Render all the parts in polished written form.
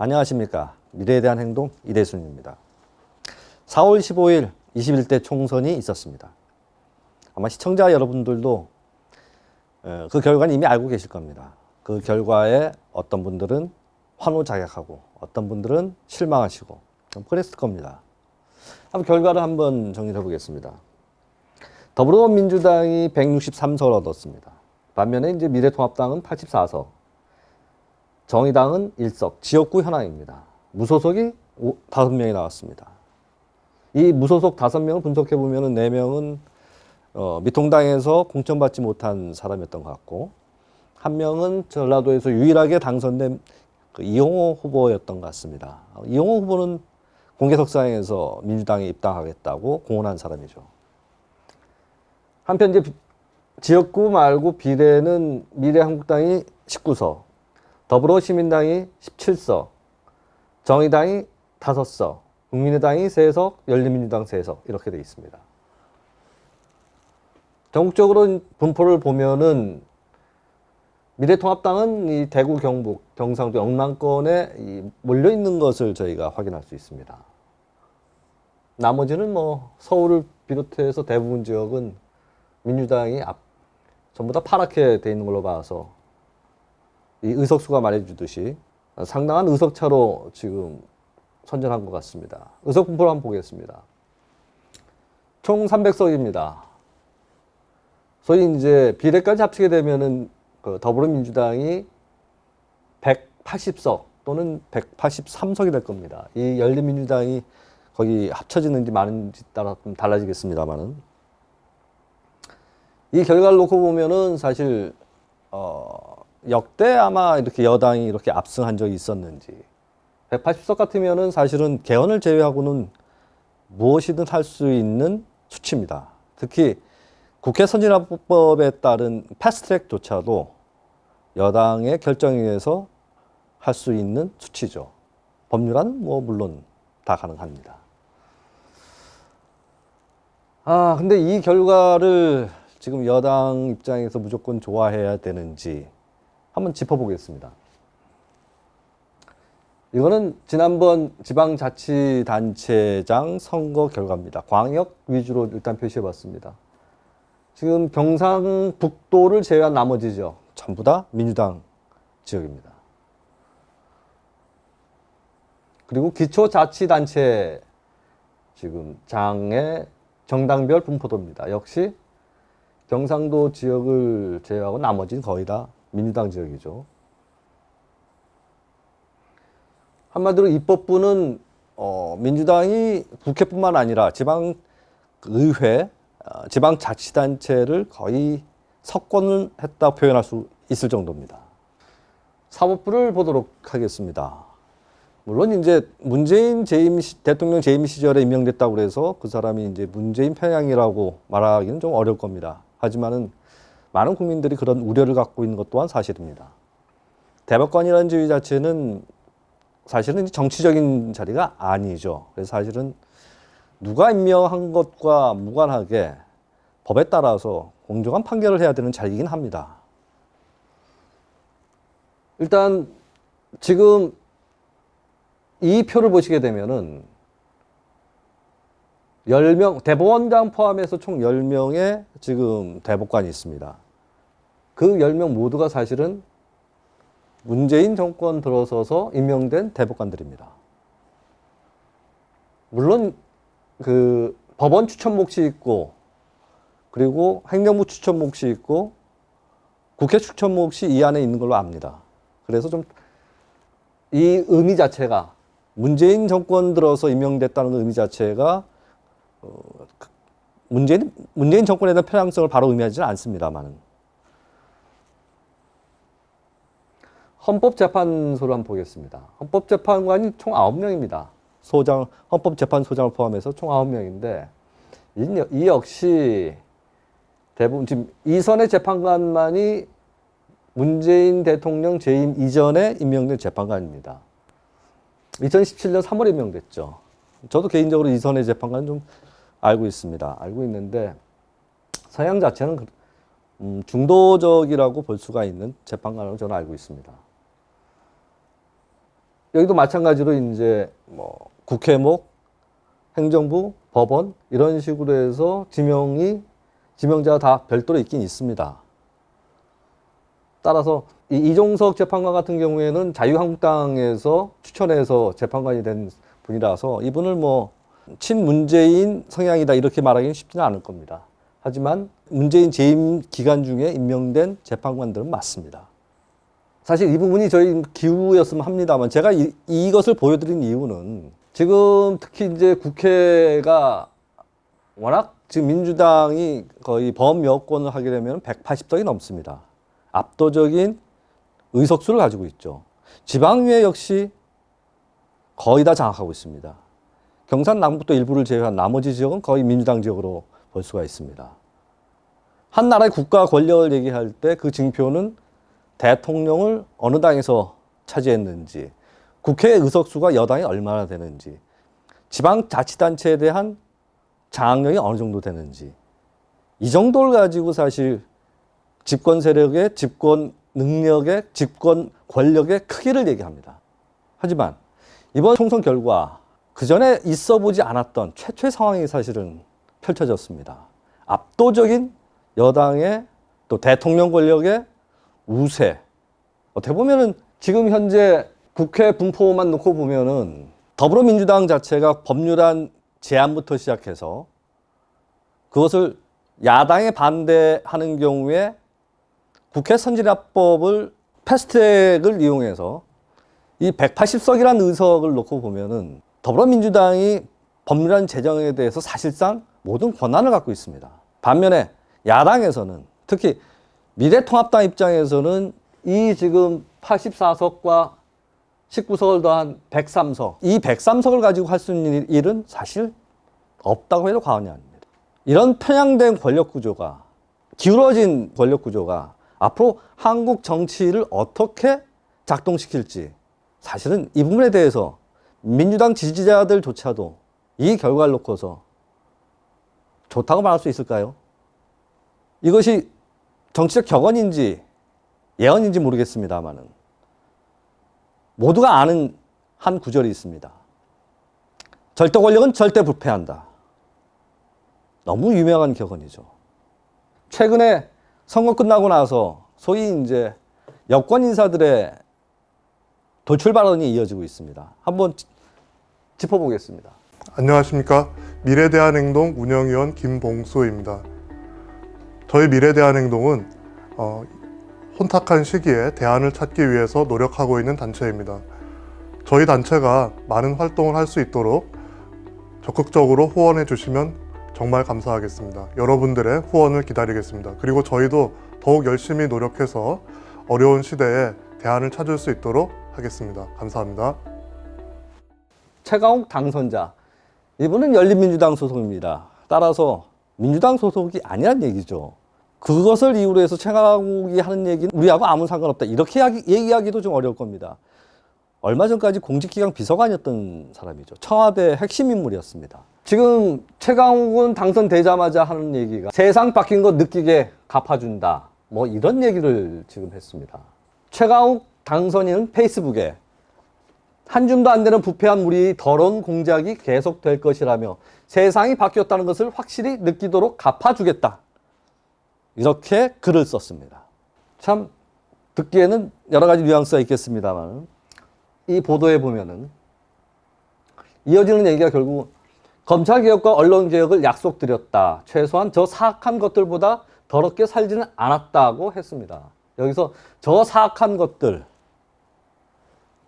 안녕하십니까. 미래에 대한 행동 이대순입니다. 4월 15일 21대 총선이 있었습니다. 아마 시청자 여러분들도 그 결과는 이미 알고 계실 겁니다. 그 결과에 어떤 분들은 환호작약하고 어떤 분들은 실망하시고 그랬을 겁니다. 한번 결과를 한번 정리해 보겠습니다. 더불어민주당이 163석을 얻었습니다. 반면에 이제 미래통합당은 84석, 정의당은 1석, 지역구 현황입니다. 무소속이 5명이 나왔습니다. 이 무소속 5명을 분석해 보면 4명은 미통당에서 공천받지 못한 사람이었던 것 같고, 1명은 전라도에서 유일하게 당선된 그 이용호 후보였던 것 같습니다. 이용호 후보는 공개석상에서 민주당에 입당하겠다고 공언한 사람이죠. 한편 이제 지역구 말고 비례는 미래한국당이 19석, 더불어시민당이 17석, 정의당이 5석, 국민의당이 3석, 열린민주당 3석 이렇게 되어 있습니다. 전국적으로 분포를 보면은 미래통합당은 이 대구, 경북, 경상도, 영남권에 몰려 있는 것을 저희가 확인할 수 있습니다. 나머지는 뭐 서울을 비롯해서 대부분 지역은 민주당이 전부 다 파랗게 돼 있는 걸로 봐서 이 의석수가 말해주듯이 상당한 의석차로 지금 선전한 것 같습니다. 의석 분포를 한번 보겠습니다. 총 300석입니다. 소위 이제 비례까지 합치게 되면은 그 더불어민주당이 180석 또는 183석이 될 겁니다. 이 열린민주당이 거기 합쳐지는지 마는지 따라 좀 달라지겠습니다만은 이 결과를 놓고 보면은 사실 역대 아마 이렇게 여당이 이렇게 압승한 적이 있었는지 180석 같으면은 사실은 개헌을 제외하고는 무엇이든 할 수 있는 수치입니다. 특히 국회 선진화법에 따른 패스트트랙조차도 여당의 결정에 의해서 할 수 있는 수치죠. 법률안 뭐 물론 다 가능합니다. 근데 이 결과를 지금 여당 입장에서 무조건 좋아해야 되는지 한번 짚어보겠습니다. 이거는 지난번 지방자치단체장 선거 결과입니다. 광역 위주로 일단 표시해봤습니다. 지금 경상북도를 제외한 나머지 지역 전부 다 민주당 지역입니다. 그리고 기초자치단체 지금 장의 정당별 분포도입니다. 역시 경상도 지역을 제외하고 나머지는 거의 다 민주당 지역이죠. 한마디로 입법부는 민주당이 국회뿐만 아니라 지방의회, 지방자치단체를 거의 석권을 했다 표현할 수 있을 정도입니다. 사법부를 보도록 하겠습니다. 물론 이제 문재인 대통령 재임 시절에 임명됐다고 해서 그 사람이 이제 문재인 편향이라고 말하기는 좀 어려울 겁니다. 하지만은 많은 국민들이 그런 우려를 갖고 있는 것 또한 사실입니다. 대법관이라는 지위 자체는 사실은 정치적인 자리가 아니죠. 그래서 사실은 누가 임명한 것과 무관하게 법에 따라서 공정한 판결을 해야 되는 자리이긴 합니다. 일단 지금 이 표를 보시게 되면은 10명, 대법원장 포함해서 총 10명의 지금 대법관이 있습니다. 그 10명 모두가 사실은 문재인 정권 들어서서 임명된 대법관들입니다. 물론 그 법원 추천 몫이 있고 그리고 행정부 추천 몫이 있고 국회 추천 몫이 이 안에 있는 걸로 압니다. 그래서 좀 이 의미 자체가 문재인 정권 들어서 임명됐다는 의미 자체가 문재인 정권에 대한 편향성을 바로 의미하지는 않습니다만은 헌법재판소를 한번 보겠습니다. 헌법재판관이 총 9명입니다. 헌법재판소장을 포함해서 총 9명인데 이 역시 대부분 지금 이선의 재판관만이 문재인 대통령 재임 이전에 임명된 재판관입니다. 2017년 3월에 임명됐죠. 저도 개인적으로 이선의 재판관은 좀 알고 있습니다. 알고 있는데 성향 자체는 중도적이라고 볼 수가 있는 재판관으로 저는 알고 있습니다. 여기도 마찬가지로 이제 뭐 국회목, 행정부, 법원 이런 식으로 해서 지명자가 다 별도로 있긴 있습니다. 따라서 이종석 재판관 같은 경우에는 자유한국당에서 추천해서 재판관이 된 분이라서 이분을 뭐 친문재인 성향이다 이렇게 말하기는 쉽지는 않을 겁니다. 하지만 문재인 재임 기간 중에 임명된 재판관들은 맞습니다. 사실 이 부분이 저희 기우였으면 합니다만 제가 이것을 보여드린 이유는 지금 특히 이제 국회가 워낙 지금 민주당이 거의 범여권을 하게 되면 180석이 넘습니다. 압도적인 의석수를 가지고 있죠. 지방의회 역시 거의 다 장악하고 있습니다. 경산 남북도 일부를 제외한 나머지 지역은 거의 민주당 지역으로 볼 수가 있습니다. 한 나라의 국가 권력을 얘기할 때 그 징표는 대통령을 어느 당에서 차지했는지, 국회 의석수가 여당이 얼마나 되는지, 지방자치단체에 대한 장악력이 어느 정도 되는지, 이 정도를 가지고 사실 집권 세력의 집권 능력의 집권 권력의 크기를 얘기합니다. 하지만 이번 총선 결과 그 전에 있어 보지 않았던 최초의 상황이 사실은 펼쳐졌습니다. 압도적인 여당의 또 대통령 권력의 우세. 어떻게 보면은 지금 현재 국회 분포만 놓고 보면은 더불어민주당 자체가 법률안 제안부터 시작해서 그것을 야당에 반대하는 경우에 국회 선진화법을 패스트트랙을 이용해서 이 180석이라는 의석을 놓고 보면은 더불어민주당이 법률안 제정에 대해서 사실상 모든 권한을 갖고 있습니다. 반면에 야당에서는 특히 미래통합당 입장에서는 이 지금 84석과 19석을 더한 103석, 이 103석을 가지고 할 수 있는 일은 사실 없다고 해도 과언이 아닙니다. 이런 편향된 권력 구조가, 기울어진 권력 구조가 앞으로 한국 정치를 어떻게 작동시킬지 사실은 이 부분에 대해서 민주당 지지자들조차도 이 결과를 놓고서 좋다고 말할 수 있을까요? 이것이 정치적 격언인지 예언인지 모르겠습니다만은 모두가 아는 한 구절이 있습니다. 절대 권력은 절대 부패한다. 너무 유명한 격언이죠. 최근에 선거 끝나고 나서 소위 이제 여권 인사들의 돌출 발언이 이어지고 있습니다. 한번 짚어보겠습니다. 안녕하십니까. 미래대한행동 운영위원 김봉수입니다. 저희 미래대한행동은 혼탁한 시기에 대안을 찾기 위해서 노력하고 있는 단체입니다. 저희 단체가 많은 활동을 할 수 있도록 적극적으로 후원해 주시면 정말 감사하겠습니다. 여러분들의 후원을 기다리겠습니다. 그리고 저희도 더욱 열심히 노력해서 어려운 시대에 대안을 찾을 수 있도록 하겠습니다. 감사합니다. 최강욱 당선자, 이분은 열린민주당 소속입니다. 따라서 민주당 소속이 아니란 얘기죠. 그것을 이유로 해서 최강욱이 하는 얘기는 우리하고 아무 상관없다. 이렇게 얘기하기도 좀 어려울 겁니다. 얼마 전까지 공직기강 비서관이었던 사람이죠. 청와대 핵심 인물이었습니다. 지금 최강욱은 당선되자마자 하는 얘기가 세상 바뀐 거 느끼게 갚아준다. 뭐 이런 얘기를 지금 했습니다. 최강욱 당선인은 페이스북에 한 줌도 안 되는 부패한 무리 더러운 공작이 계속될 것이라며 세상이 바뀌었다는 것을 확실히 느끼도록 갚아주겠다. 이렇게 글을 썼습니다. 참 듣기에는 여러 가지 뉘앙스가 있겠습니다만 이 보도에 보면은 이어지는 얘기가 결국 검찰개혁과 언론개혁을 약속드렸다. 최소한 저 사악한 것들보다 더럽게 살지는 않았다고 했습니다. 여기서 저 사악한 것들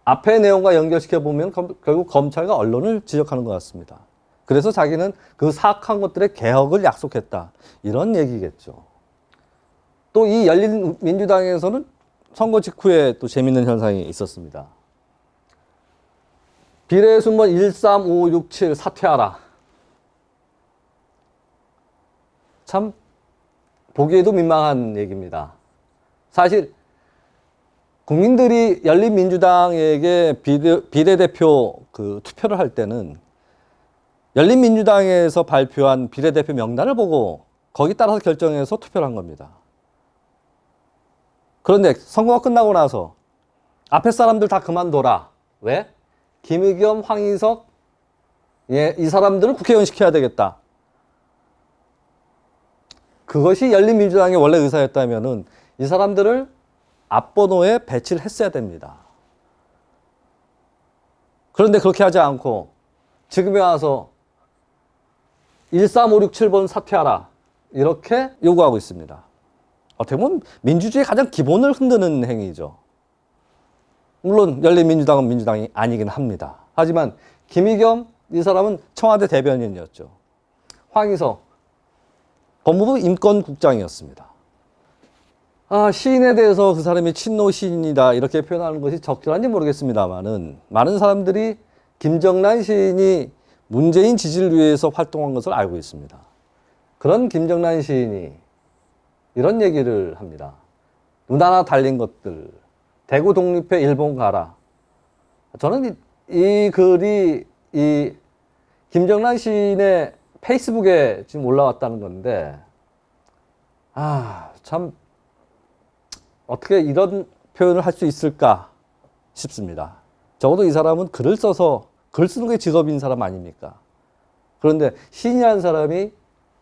앞의 내용과 연결시켜보면 결국 검찰과 언론을 지적하는 것 같습니다. 그래서 자기는 그 사악한 것들의 개혁을 약속했다. 이런 얘기겠죠. 또 이 열린민주당에서는 선거 직후에 또 재밌는 현상이 있었습니다. 비례순번 13567 사퇴하라. 참 보기에도 민망한 얘기입니다. 사실 국민들이 열린민주당에게 비례대표 투표를 할 때는 열린민주당에서 발표한 비례대표 명단을 보고 거기 따라서 결정해서 투표를 한 겁니다. 그런데 선거가 끝나고 나서 앞에 사람들 다 그만둬라. 왜? 김의겸, 황희석, 이 사람들을 국회의원 시켜야 되겠다. 그것이 열린민주당의 원래 의사였다면은 이 사람들을 앞번호에 배치를 했어야 됩니다. 그런데 그렇게 하지 않고 지금에 와서 13567번 사퇴하라. 이렇게 요구하고 있습니다. 어떻게 보면 민주주의의 가장 기본을 흔드는 행위죠. 물론 열린민주당은 민주당이 아니긴 합니다. 하지만 김의겸 이 사람은 청와대 대변인이었죠. 황희석 법무부 인권국장이었습니다. 시인에 대해서 그 사람이 친노 시인이다 이렇게 표현하는 것이 적절한지 모르겠습니다만은 많은 사람들이 김정란 시인이 문재인 지지를 위해서 활동한 것을 알고 있습니다. 그런 김정란 시인이 이런 얘기를 합니다. 눈 하나 달린 것들, 대구 독립해 일본 가라. 저는 이 글이 이 김정란 시인의 페이스북에 지금 올라왔다는 건데, 참 어떻게 이런 표현을 할 수 있을까 싶습니다. 적어도 이 사람은 글을 써서 글 쓰는 게 직업인 사람 아닙니까? 그런데 시인이라는 사람이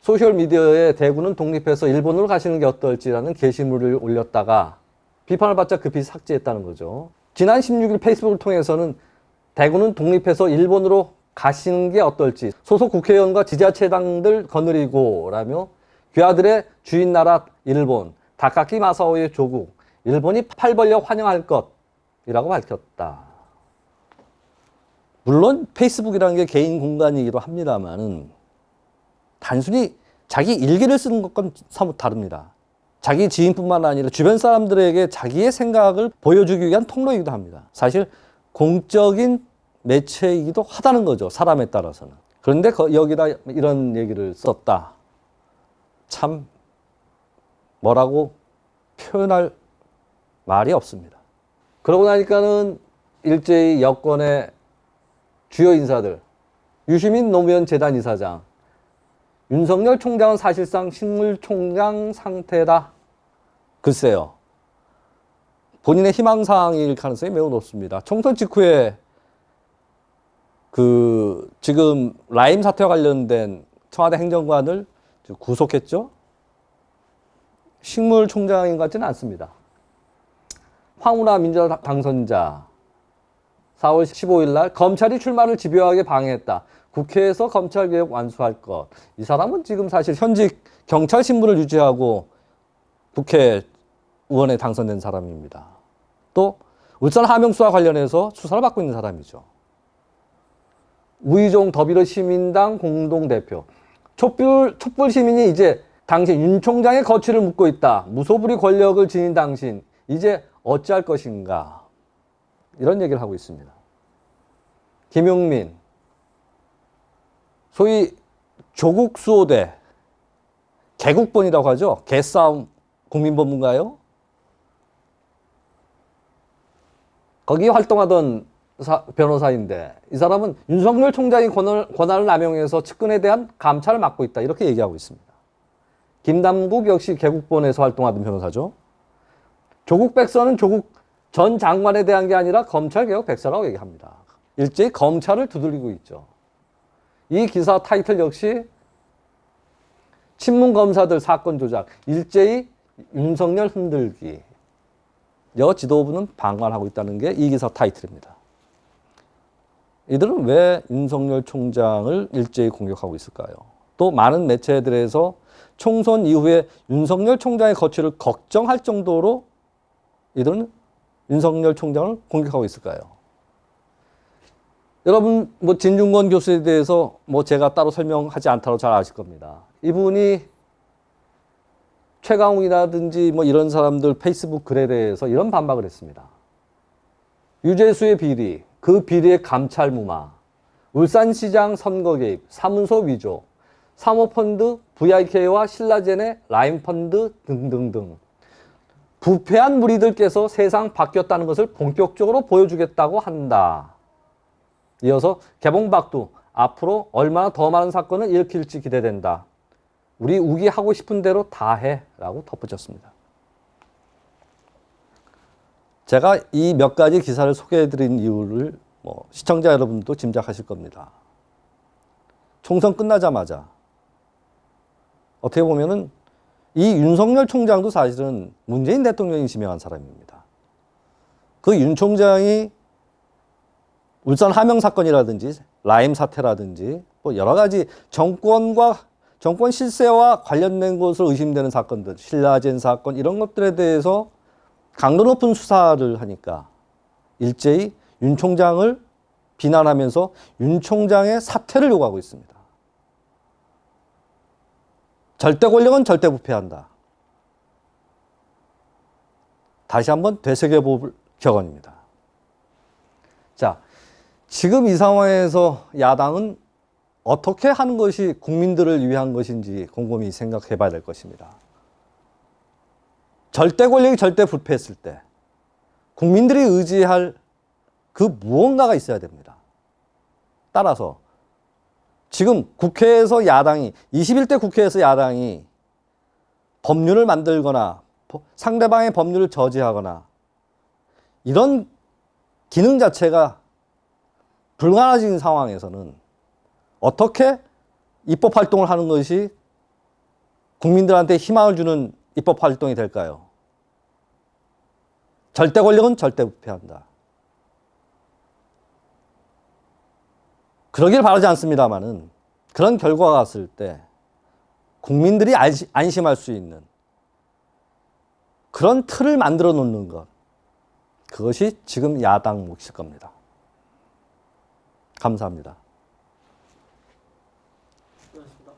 소셜미디어에 대구는 독립해서 일본으로 가시는 게 어떨지라는 게시물을 올렸다가 비판을 받자 급히 삭제했다는 거죠. 지난 16일 페이스북을 통해서는 대구는 독립해서 일본으로 가시는 게 어떨지 소속 국회의원과 지자체장들 거느리고 라며 귀하들의 주인 나라 일본, 다카키 마사오의 조국, 일본이 팔 벌려 환영할 것이라고 밝혔다. 물론 페이스북이라는 게 개인 공간이기도 합니다만은 단순히 자기 일기를 쓰는 것과는 사뭇 다릅니다. 자기 지인뿐만 아니라 주변 사람들에게 자기의 생각을 보여주기 위한 통로이기도 합니다. 사실 공적인 매체이기도 하다는 거죠. 사람에 따라서는. 그런데 여기다 이런 얘기를 썼다. 참 뭐라고 표현할 말이 없습니다. 그러고 나니까는 일제히 여권의 주요 인사들, 유시민 노무현 재단 이사장, 윤석열 총장은 사실상 식물총장 상태다. 글쎄요. 본인의 희망사항일 가능성이 매우 높습니다. 총선 직후에 지금 라임 사태와 관련된 청와대 행정관을 구속했죠? 식물총장인 것 같지는 않습니다. 황운하 민주당 당선자 4월 15일 날 검찰이 출마를 집요하게 방해했다. 국회에서 검찰개혁 완수할 것. 이 사람은 지금 사실 현직 경찰 신분을 유지하고 국회의원에 당선된 사람입니다. 또 울산 하명수와 관련해서 수사를 받고 있는 사람이죠. 우이종 더불어시민당 공동대표. 촛불 시민이 이제 당신 윤 총장의 거취를 묻고 있다. 무소불위 권력을 지닌 당신 이제 어찌할 것인가. 이런 얘기를 하고 있습니다. 김용민 소위 조국 수호대 개국본이라고 하죠. 개싸움 국민법문가요? 거기 활동하던 변호사인데 이 사람은 윤석열 총장이 권한을 남용해서 측근에 대한 감찰을 맡고 있다. 이렇게 얘기하고 있습니다. 김남국 역시 개국본에서 활동하던 변호사죠. 조국 백서는 조국 전 장관에 대한 게 아니라 검찰개혁 백서라고 얘기합니다. 일제히 검찰을 두들기고 있죠. 이 기사 타이틀 역시 친문검사들 사건 조작, 일제히 윤석열 흔들기. 여 지도부는 방관하고 있다는 게 이 기사 타이틀입니다. 이들은 왜 윤석열 총장을 일제히 공격하고 있을까요? 또 많은 매체들에서 총선 이후에 윤석열 총장의 거취를 걱정할 정도로 이들은 윤석열 총장을 공격하고 있을까요? 여러분, 진중권 교수에 대해서 제가 따로 설명하지 않다고 잘 아실 겁니다. 이분이 최강욱이라든지 이런 사람들 페이스북 글에 대해서 이런 반박을 했습니다. 유재수의 비리, 그 비리의 감찰 무마, 울산시장 선거 개입, 사문서 위조, 사모펀드, VIK와 신라젠의 라임펀드 등등등. 부패한 무리들께서 세상 바뀌었다는 것을 본격적으로 보여주겠다고 한다. 이어서 개봉박두, 앞으로 얼마나 더 많은 사건을 일으킬지 기대된다. 우리 우기 하고 싶은 대로 다 해. 라고 덧붙였습니다. 제가 이 몇 가지 기사를 소개해드린 이유를 뭐 시청자 여러분도 짐작하실 겁니다. 총선 끝나자마자 어떻게 보면은 이 윤석열 총장도 사실은 문재인 대통령이 지명한 사람입니다. 그 윤 총장이 울산 함영 사건이라든지 라임 사태라든지 뭐 여러 가지 정권 실세와 관련된 것으로 의심되는 사건들, 신라젠 사건 이런 것들에 대해서 강도 높은 수사를 하니까 일제히 윤 총장을 비난하면서 윤 총장의 사퇴를 요구하고 있습니다. 절대 권력은 절대 부패한다. 다시 한번 되새겨볼 격언입니다. 자, 지금 이 상황에서 야당은 어떻게 하는 것이 국민들을 위한 것인지 곰곰이 생각해 봐야 될 것입니다. 절대 권력이 절대 부패했을 때 국민들이 의지할 그 무언가가 있어야 됩니다. 따라서 지금 국회에서 야당이 21대 국회에서 야당이 법률을 만들거나 상대방의 법률을 저지하거나 이런 기능 자체가 불가능해진 상황에서는 어떻게 입법 활동을 하는 것이 국민들한테 희망을 주는 입법 활동이 될까요? 절대 권력은 절대 부패한다. 그러길 바라지 않습니다만은 그런 결과가 왔을 때 국민들이 안심할 수 있는 그런 틀을 만들어 놓는 것, 그것이 지금 야당 몫일 겁니다. 감사합니다. 수고하셨습니다.